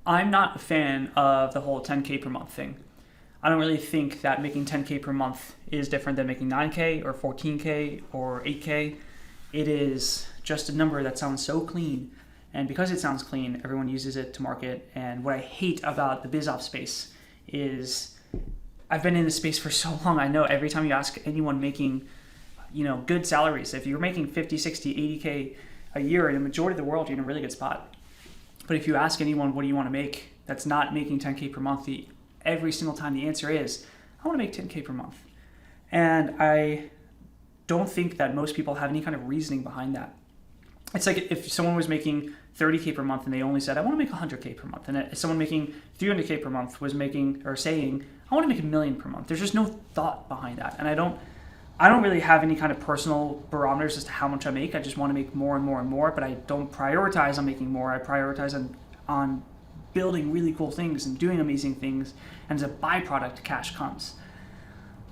I'm not a fan of the whole 10K per month thing. I don't really think that making 10K per month is different than making 9K or 14K or 8K. It is just a number that sounds so clean. And because it sounds clean, everyone uses it to market. And what I hate about the biz ops space is I've been in this space for so long. I know every time you ask anyone making, good salaries, if you're making 50, 60, 80K a year, in the majority of the world, you're in a really good spot. But if you ask anyone, what do you want to make, that's not making 10K per month, every single time the answer is, I want to make 10K per month. And I don't think that most people have any kind of reasoning behind that. It's like if someone was making 30K per month and they only said, I want to make 100K per month. And if someone making 300K per month was making or saying, I want to make $1 million per month. There's just no thought behind that. And I don't really have any kind of personal barometers as to how much I make. I just want to make more and more and more, but I don't prioritize on making more. I prioritize on building really cool things and doing amazing things. And as a byproduct, cash comes.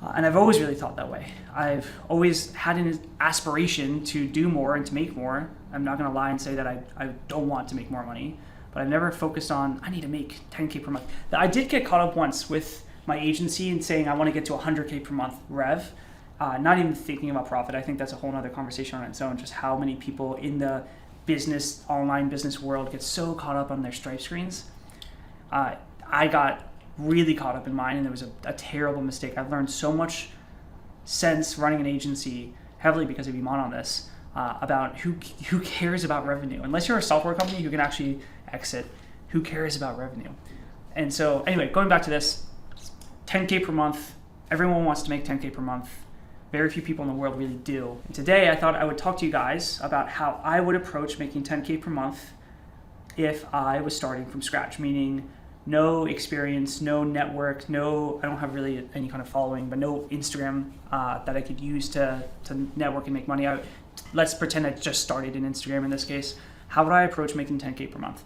And I've always really thought that way. I've always had an aspiration to do more and to make more. I'm not going to lie and say that I don't want to make more money, but I've never focused on, I need to make 10K per month. I did get caught up once with my agency and saying I want to get to 100K per month rev, not even thinking about profit. I think that's a whole other conversation on its own, just how many people in the online business world get so caught up on their Stripe screens. I got really caught up in mine, and it was a terrible mistake. I've learned so much since running an agency, heavily because of Iman on this, about who cares about revenue. Unless you're a software company who can actually exit, who cares about revenue? And so anyway, going back to this, 10K per month, everyone wants to make 10K per month. Very few people in the world really do. And today I thought I would talk to you guys about how I would approach making 10K per month if I was starting from scratch, meaning no experience, no network, I don't have really any kind of following, but no Instagram that I could use to network and make money. Let's pretend I just started in Instagram in this case. How would I approach making 10K per month?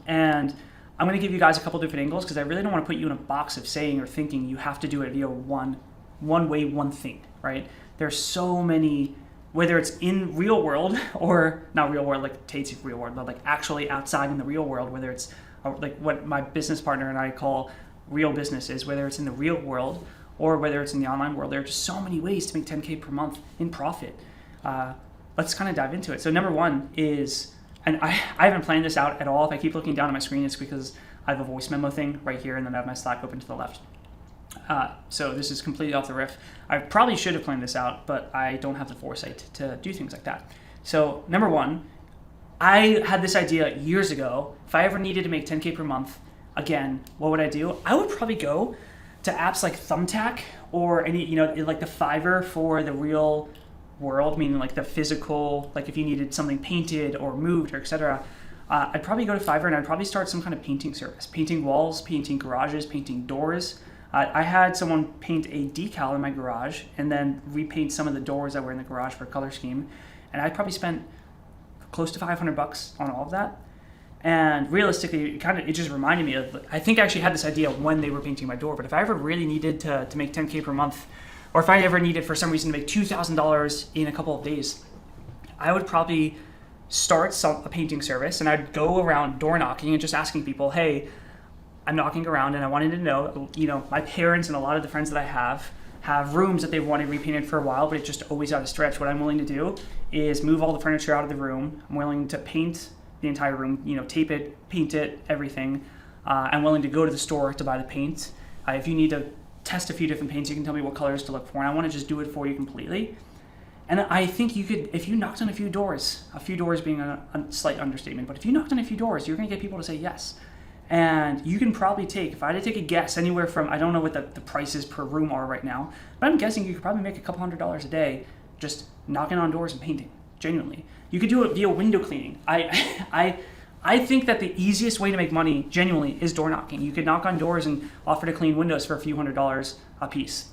And I'm going to give you guys a couple different angles because I really don't want to put you in a box of saying or thinking you have to do it via one way, one thing, right? There's so many, whether it's in real world or not real world, like Tate's real world, but like actually outside in the real world, whether it's like what my business partner and I call real businesses, whether it's in the real world or whether it's in the online world. There are just so many ways to make 10K per month in profit. Let's kind of dive into it. So number one is, and I haven't planned this out at all. If I keep looking down at my screen, it's because I have a voice memo thing right here, and then I have my Slack open to the left. So this is completely off the riff. I probably should have planned this out, but I don't have the foresight to do things like that. So number one, I had this idea years ago. If I ever needed to make 10K per month, again, what would I do? I would probably go to apps like Thumbtack or any, like the Fiverr for the real world, meaning like the physical, like if you needed something painted or moved or etc. I'd probably go to Fiverr and I'd probably start some kind of painting service, painting walls, painting garages, painting doors. I had someone paint a decal in my garage and then repaint some of the doors that were in the garage for a color scheme. And I probably spent close to $500 on all of that. And realistically, it just reminded me of, I think I actually had this idea when they were painting my door, but if I ever really needed to make 10K per month, or if I ever needed for some reason to make $2,000 in a couple of days, I would probably start a painting service and I'd go around door knocking and just asking people, hey, I'm knocking around and I wanted to know, my parents and a lot of the friends that I have rooms that they've wanted repainted for a while, but it's just always out of stretch. What I'm willing to do is move all the furniture out of the room. I'm willing to paint the entire room, tape it, paint it, everything. I'm willing to go to the store to buy the paint. If you need to test a few different paints, you can tell me what colors to look for, and I want to just do it for you completely. And I think you could, if you knocked on a few doors being a slight understatement, but if you knocked on a few doors, you're going to get people to say yes. And you can probably if I had to take a guess, anywhere from, I don't know what the prices per room are right now, but I'm guessing you could probably make a couple $100s a day just knocking on doors and painting, genuinely. You could do it via window cleaning. I think that the easiest way to make money, genuinely, is door knocking. You could knock on doors and offer to clean windows for a few $100s a piece.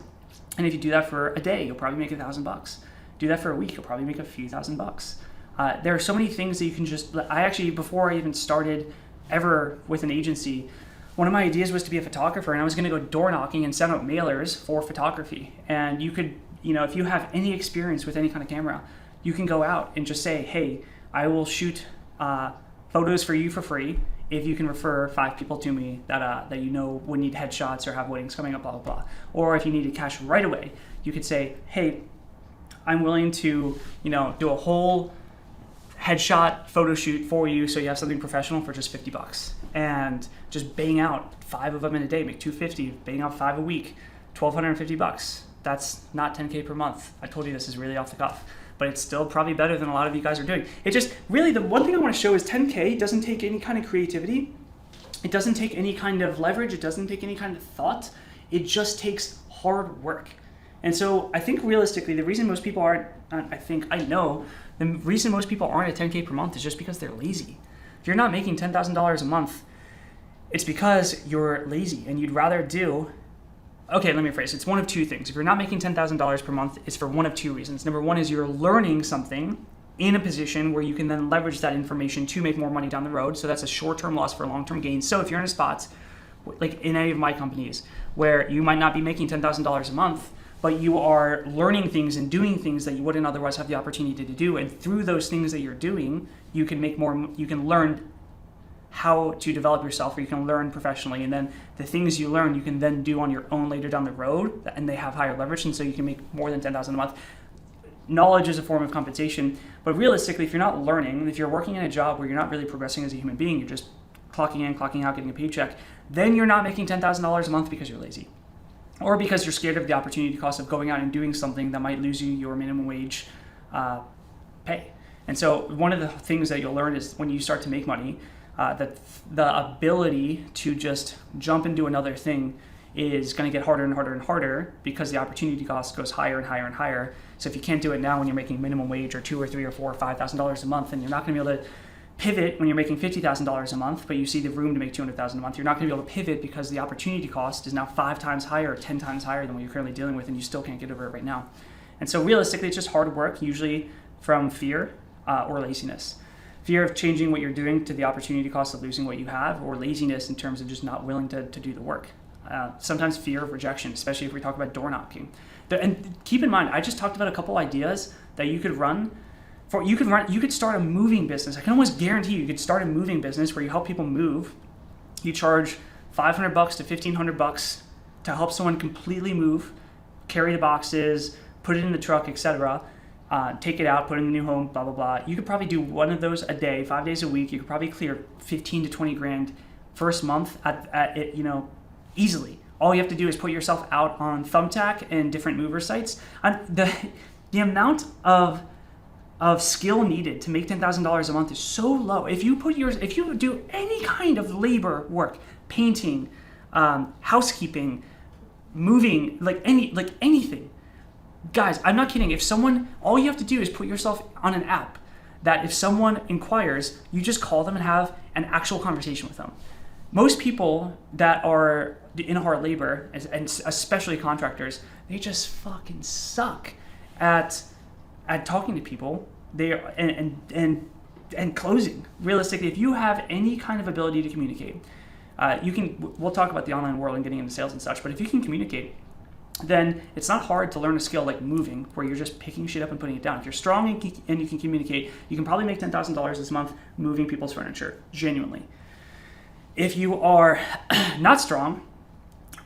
And if you do that for a day, you'll probably make $1,000. Do that for a week, you'll probably make a few $1,000s. There are so many things that you can before I even started ever with an agency, one of my ideas was to be a photographer, and I was going to go door knocking and send out mailers for photography. And you could, if you have any experience with any kind of camera, you can go out and just say, hey, I will shoot photos for you for free if you can refer 5 people to me that you know would need headshots or have weddings coming up, blah, blah, blah. Or if you needed cash right away, you could say, hey, I'm willing to, do a whole headshot photo shoot for you so you have something professional for just $50. And just bang out 5 of them in a day, make $250, bang out 5 a week, $1,250. That's not 10K per month. I told you this is really off the cuff, but it's still probably better than a lot of you guys are doing. It just really, the one thing I want to show is 10K doesn't take any kind of creativity. It doesn't take any kind of leverage. It doesn't take any kind of thought. It just takes hard work. And so I think realistically, the reason most people aren't, the reason most people aren't at 10K per month is just because they're lazy. If you're not making $10,000 a month, it's because you're lazy and you'd rather do, okay, let me rephrase. It's one of 2 things. If you're not making $10,000 per month, it's for one of 2 reasons. Number one is you're learning something in a position where you can then leverage that information to make more money down the road. So that's a short-term loss for a long-term gain. So if you're in a spot, like in any of my companies, where you might not be making $10,000 a month, but you are learning things and doing things that you wouldn't otherwise have the opportunity to do. And through those things that you're doing, you can make more, you can learn how to develop yourself, or you can learn professionally. And then the things you learn, you can then do on your own later down the road, and they have higher leverage. And so you can make more than $10,000 a month. Knowledge is a form of compensation, but realistically, if you're not learning, if you're working in a job where you're not really progressing as a human being, you're just clocking in, clocking out, getting a paycheck, then you're not making $10,000 a month because you're lazy. Or because you're scared of the opportunity cost of going out and doing something that might lose you your minimum wage pay. And so one of the things that you'll learn is when you start to make money, that the ability to just jump and do another thing is going to get harder and harder and harder because the opportunity cost goes higher and higher and higher. So if you can't do it now when you're making minimum wage or $2,000 or $3,000 or $4,000 or $5,000 a month, then you're not going to be able to pivot when you're making $50,000 a month, but you see the room to make $200,000 a month. You're not going to be able to pivot because the opportunity cost is now 5 times higher or 10 times higher than what you're currently dealing with, and you still can't get over it right now. And so realistically, it's just hard work, usually from fear or laziness. Fear of changing what you're doing to the opportunity cost of losing what you have, or laziness in terms of just not willing to do the work. Sometimes fear of rejection, especially if we talk about door knocking. And keep in mind, I just talked about a couple ideas that you could run. You could start a moving business. I can almost guarantee you could start a moving business where you help people move. You charge $500 to $1,500 to help someone completely move, carry the boxes, put it in the truck, etc. Take it out, put it in the new home, blah, blah, blah. You could probably do one of those a day, 5 days a week. You could probably clear 15 to 20 grand first month at it, easily. All you have to do is put yourself out on Thumbtack and different mover sites. And the amount of skill needed to make $10,000 a month is so low. If you do any kind of labor work, painting, housekeeping, moving, anything, guys, I'm not kidding. All you have to do is put yourself on an app that if someone inquires, you just call them and have an actual conversation with them. Most people that are in hard labor, and especially contractors, they just fucking suck at talking to people. They are, and closing. Realistically, if you have any kind of ability to communicate, we'll talk about the online world and getting into sales and such, but if you can communicate, then it's not hard to learn a skill like moving, where you're just picking shit up and putting it down. If you're strong and you can communicate, you can probably make $10,000 this month moving people's furniture, genuinely. If you are not strong,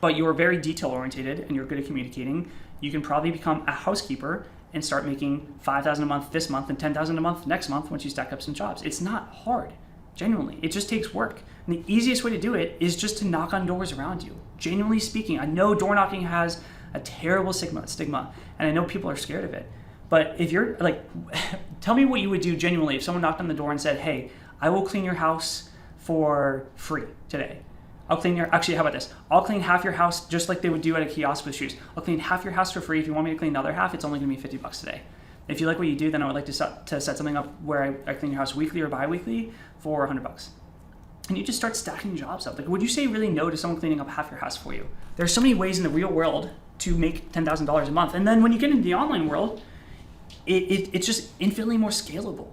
but you are very detail-oriented and you're good at communicating, you can probably become a housekeeper and start making $5,000 a month this month and $10,000 a month next month once you stack up some jobs. It's not hard, genuinely. It just takes work. And the easiest way to do it is just to knock on doors around you. Genuinely speaking, I know door knocking has a terrible stigma, and I know people are scared of it. But if you're tell me what you would do genuinely if someone knocked on the door and said, hey, I will clean your house for free today. How about this? I'll clean half your house just like they would do at a kiosk with shoes. I'll clean half your house for free. If you want me to clean the other half, it's only gonna be $50 today. If you like what you do, then I would like to set something up where I clean your house weekly or bi-weekly for $100. And you just start stacking jobs up. Would you say really no to someone cleaning up half your house for you? There's so many ways in the real world to make $10,000 a month. And then when you get into the online world, it's just infinitely more scalable.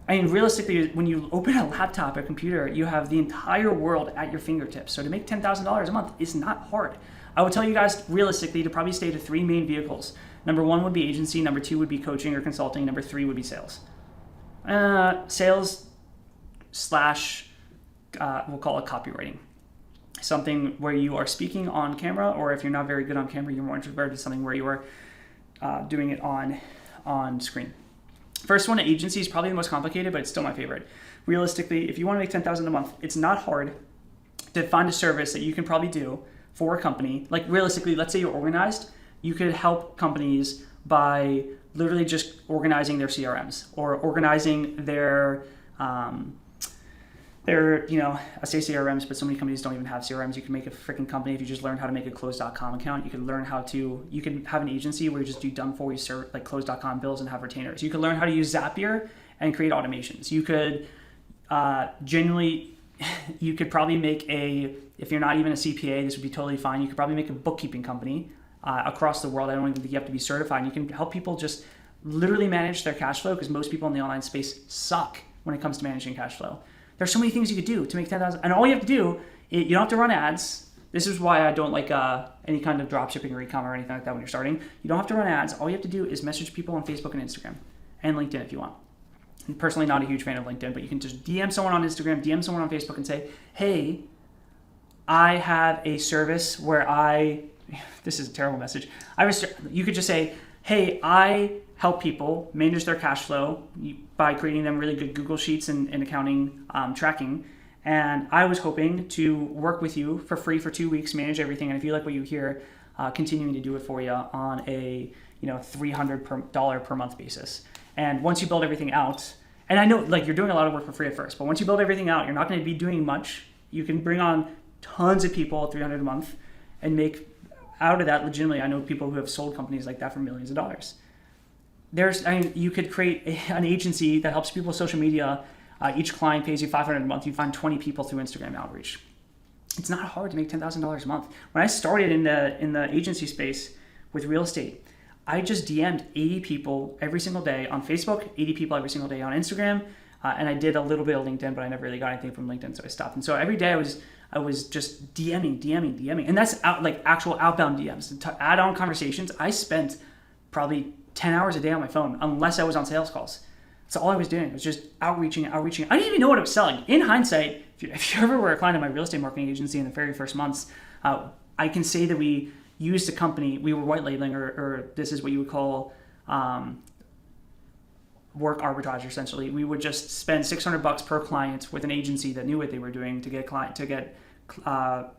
I mean, realistically, when you open a laptop or computer, you have the entire world at your fingertips. So to make $10,000 a month is not hard. I would tell you guys, realistically, to probably stay to 3 main vehicles. Number 1 would be agency. Number 2 would be coaching or consulting. Number 3 would be sales. Sales / we'll call it copywriting. Something where you are speaking on camera, or if you're not very good on camera, you're more introverted to something where you are doing it on screen. First one, agency, is probably the most complicated, but it's still my favorite. Realistically, if you want to make $10,000 a month, it's not hard to find a service that you can probably do for a company. Like realistically, let's say you're organized, you could help companies by literally just organizing their CRMs or organizing their I say CRMs, but so many companies don't even have CRMs. You can make a freaking company if you just learn how to make a close.com account. You can learn you can have an agency where you just do done for you like close.com bills and have retainers. You can learn how to use Zapier and create automations. You could you could probably make if you're not even a CPA, this would be totally fine. You could probably make a bookkeeping company across the world. I don't even think you have to be certified. And you can help people just literally manage their cash flow, because most people in the online space suck when it comes to managing cash flow. There's so many things you could do to make $10,000, and all you have to do, you don't have to run ads. This is why I don't like any kind of drop shipping or e-com or anything like that when you're starting. You don't have to run ads. All you have to do is message people on Facebook and Instagram and LinkedIn if you want. I'm personally not a huge fan of LinkedIn, but you can just DM someone on Instagram, DM someone on Facebook and say, hey, I have a service where this is a terrible message. You could just say, hey, I help people manage their cash flow by creating them really good Google Sheets and accounting tracking. And I was hoping to work with you for free for 2 weeks, manage everything. And if you like what you hear, continuing to do it for you on a $300 per month basis. And once you build everything out, and I know like you're doing a lot of work for free at first, but once you build everything out, you're not going to be doing much. You can bring on tons of people at $300 a month and make out of that legitimately. I know people who have sold companies like that for millions of dollars. You could create an agency that helps people with social media. Each client pays you $500 a month. You find 20 people through Instagram outreach. It's not hard to make $10,000 a month. When I started in the agency space with real estate, I just DM'd 80 people every single day on Facebook, 80 people every single day on Instagram, and I did a little bit of LinkedIn, but I never really got anything from LinkedIn, so I stopped. And so every day I was just DMing, and that's actual outbound DMs to add on conversations. I spent probably 10 hours a day on my phone, unless I was on sales calls. So all I was doing was just outreaching. I didn't even know what I was selling. In hindsight, if you ever were a client of my real estate marketing agency in the very first months, I can say that we used a company, we were white labeling, or this is what you would call work arbitrage, essentially. We would just spend $600 per client with an agency that knew what they were doing to get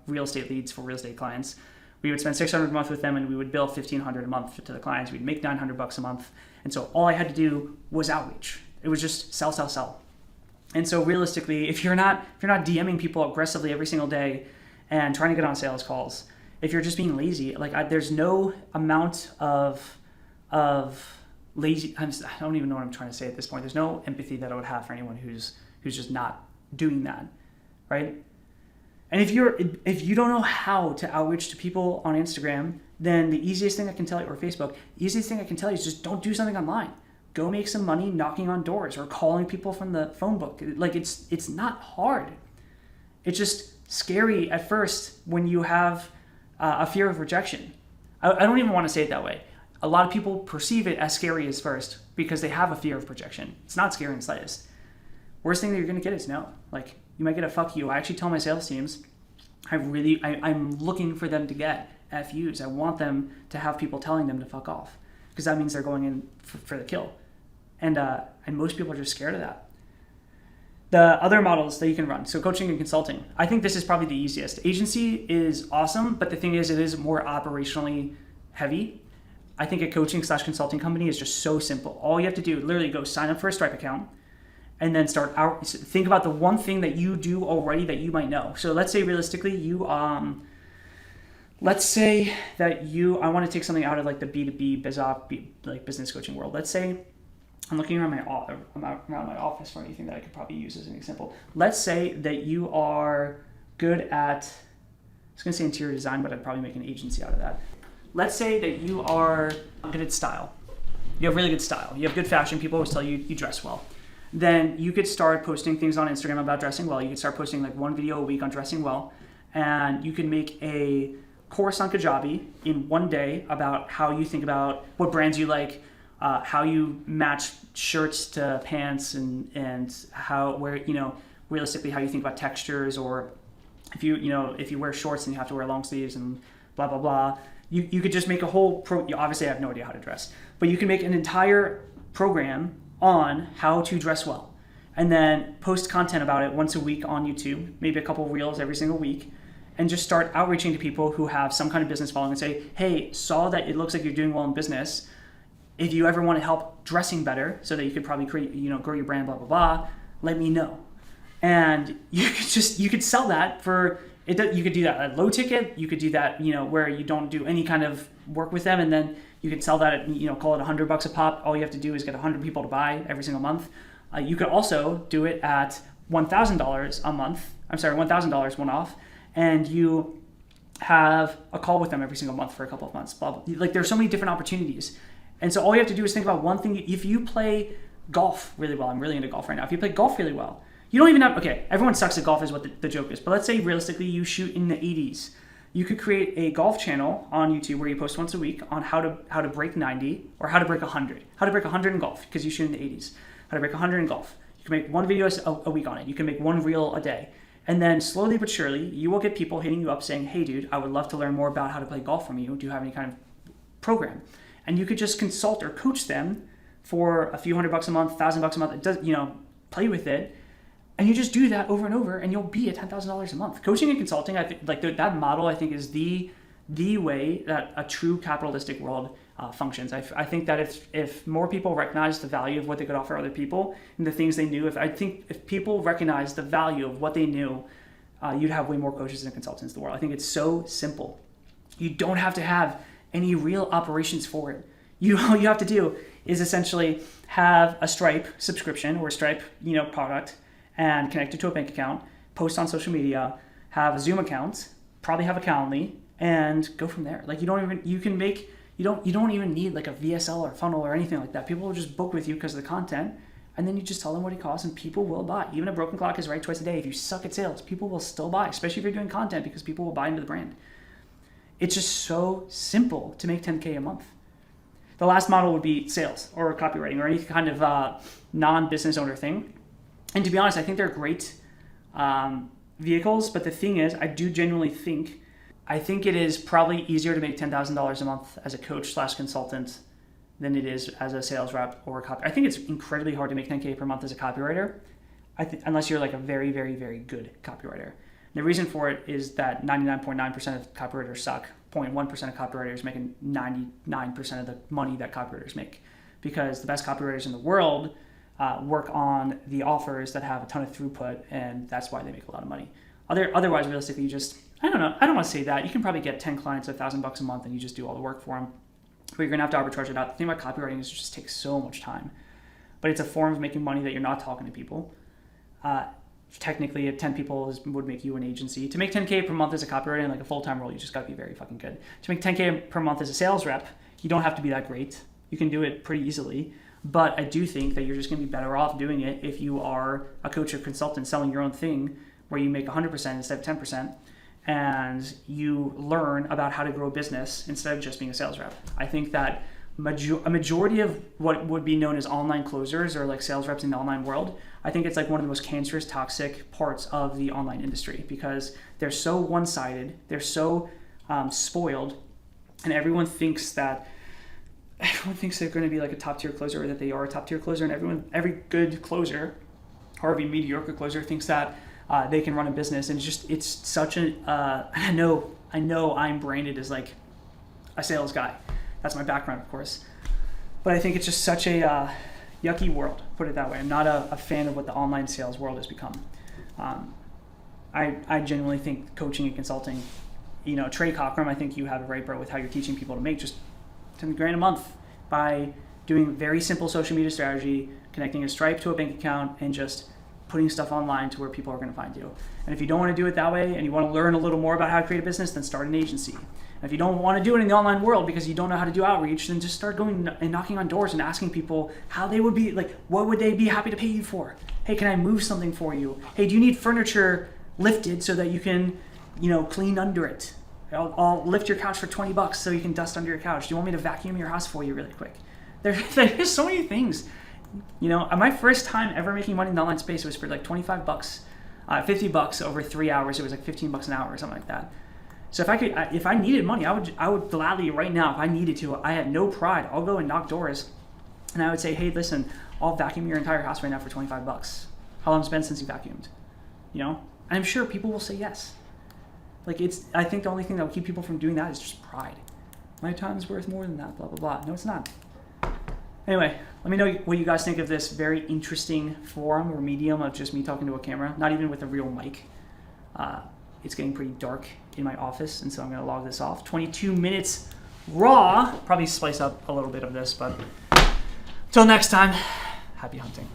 real estate leads for real estate clients. We would spend $600 a month with them, and we would bill $1,500 a month to the clients. We'd make $900 a month. And so all I had to do was outreach. It was just sell. And so realistically, if you're not DMing people aggressively every single day and trying to get on sales calls, if you're just being lazy, there's no amount of lazy. I don't even know what I'm trying to say at this point. There's no empathy that I would have for anyone who's just not doing that, right? And if you don't know how to outreach to people on Instagram, then the easiest thing I can tell you, or Facebook, the easiest thing I can tell you is just don't do something online. Go make some money knocking on doors or calling people from the phone book. It's not hard. It's just scary at first when you have a fear of rejection. I don't even want to say it that way. A lot of people perceive it as scary as first because they have a fear of rejection. It's not scary in the slightest. Worst thing that you're going to get is no. You might get a fuck you. I actually tell my sales teams, I'm looking for them to get FUs. I want them to have people telling them to fuck off, because that means they're going in for the kill. And most people are just scared of that. The other models that you can run, so coaching and consulting, I think this is probably the easiest. Agency is awesome, but the thing is, it is more operationally heavy. I think a coaching/consulting company is just so simple. All you have to do, literally go sign up for a Stripe account, and then think about the one thing that you do already that you might know. So let's say realistically I want to take something out of the B2B business coaching world. Let's say I'm looking around my office for anything that I could probably use as an example. Let's say that you are good at, I was going to say interior design, but I'd probably make an agency out of that. Let's say that you are good at style. You have really good style. You have good fashion. People always tell you you dress well. Then you could start posting things on Instagram about dressing well. You could start posting one video a week on dressing well, and you can make a course on Kajabi in one day about how you think about what brands you like, how you match shirts to pants, and realistically how you think about textures, or if you wear shorts and you have to wear long sleeves and blah, blah, blah. You could just make a whole obviously I have no idea how to dress, but you can make an entire program on how to dress well, and then post content about it once a week on YouTube, maybe a couple of reels every single week, and just start outreaching to people who have some kind of business following and say, hey, saw that it looks like you're doing well in business. If you ever want to help dressing better so that you could probably create, grow your brand, blah, blah, blah, let me know. And you could sell that for it. You could do that at low ticket. You could do that, where you don't do any kind of work with them. And then you could sell that at, call it $100 a pop. All you have to do is get 100 people to buy every single month. You could also do it at $1,000 a month. I'm sorry, $1,000 one off. And you have a call with them every single month for a couple of months. Blah, blah. Like, there's so many different opportunities. And so all you have to do is think about one thing. If you play golf really well, I'm really into golf right now. If you play golf really well, you don't even have, okay, everyone sucks at golf is what the joke is. But let's say realistically you shoot in the 80s. You could create a golf channel on YouTube where you post once a week on how to break 90 or how to break 100. How to break 100 in golf, because you shoot in the 80s. How to break 100 in golf. You can make one video a week on it. You can make one reel a day. And then slowly but surely, you will get people hitting you up saying, hey, dude, I would love to learn more about how to play golf from you. Do you have any kind of program? And you could just consult or coach them for a few $100 a month, $1,000 a month. It does, play with it. And you just do that over and over, and you'll be at $10,000 a month. Coaching and consulting, I think, like that model, I think, is the way that a true capitalistic world functions. I think that if more people recognize the value of what they could offer other people and the things they knew, if people recognize the value of what they knew, you'd have way more coaches and consultants in the world. I think it's so simple. You don't have to have any real operations for it. All you have to do is essentially have a Stripe subscription or a Stripe, product, and connect it to a bank account, post on social media, have a Zoom account, probably have a Calendly, and go from there. Like, you don't even need like a VSL or funnel or anything like that. People will just book with you because of the content, and then you just tell them what it costs, and people will buy. Even a broken clock is right twice a day. If you suck at sales, people will still buy, especially if you're doing content, because people will buy into the brand. It's just so simple to make 10K a month. The last model would be sales or copywriting or any kind of non-business owner thing. And to be honest, I think they're great vehicles. But the thing is, I do genuinely think it is probably easier to make $10,000 a month as a coach / consultant than it is as a sales rep or a copywriter. I think it's incredibly hard to make 10K per month as a copywriter, unless you're like a very, very, very good copywriter. And the reason for it is that 99.9% of copywriters suck. 0.1% of copywriters making 99% of the money that copywriters make, because the best copywriters in the world work on the offers that have a ton of throughput, and that's why they make a lot of money. Otherwise, realistically, you just, I don't know. I don't want to say that. You can probably get 10 clients at $1,000 a month, and you just do all the work for them. But you're going to have to arbitrage it out. The thing about copywriting is it just takes so much time. But it's a form of making money that you're not talking to people. Technically, at 10 people would make you an agency. To make 10K per month as a copywriter in like a full-time role, you just got to be very fucking good. To make 10K per month as a sales rep, you don't have to be that great. You can do it pretty easily. But I do think that you're just going to be better off doing it if you are a coach or consultant selling your own thing, where you make 100% instead of 10%, and you learn about how to grow a business instead of just being a sales rep. I think that a majority of what would be known as online closers or like sales reps in the online world, I think it's like one of the most cancerous, toxic parts of the online industry, because they're so one-sided, they're so spoiled, and everyone thinks they're going to be like a top-tier closer, or that they are a top-tier closer, and every good closer or every mediocre closer thinks that they can run a business. And it's such a I know I'm branded as like a sales guy. That's my background, of course. But I think it's just such a yucky world, put it that way. I'm not a fan of what the online sales world has become. I genuinely think coaching and consulting, Trey Cockrum, I think you have it right, bro, with how you're teaching people to make just $10,000 a month by doing very simple social media strategy, connecting a Stripe to a bank account, and just putting stuff online to where people are going to find you. And if you don't want to do it that way, and you want to learn a little more about how to create a business, then start an agency. And if you don't want to do it in the online world because you don't know how to do outreach, then just start going and knocking on doors and asking people how they would be, like, what would they be happy to pay you for? Hey, can I move something for you? Hey, do you need furniture lifted so that you can, clean under it? I'll lift your couch for $20 so you can dust under your couch. Do you want me to vacuum your house for you really quick? There's so many things. My first time ever making money in the online space was for like $25 $50 over 3 hours. It was like $15 an hour or something like that. So if I needed money, I would gladly right now, if I needed to. I have no pride. I'll go and knock doors, and I would say, hey, listen, I'll vacuum your entire house right now for $25. How long has it been since you vacuumed? You know, and I'm sure people will say yes. Like I think the only thing that will keep people from doing that is just pride. My time is worth more than that. Blah blah blah. No, it's not. Anyway, let me know what you guys think of this very interesting forum or medium of just me talking to a camera, not even with a real mic. It's getting pretty dark in my office, and so I'm going to log this off. 22 minutes raw. Probably slice up a little bit of this, but until next time, happy hunting.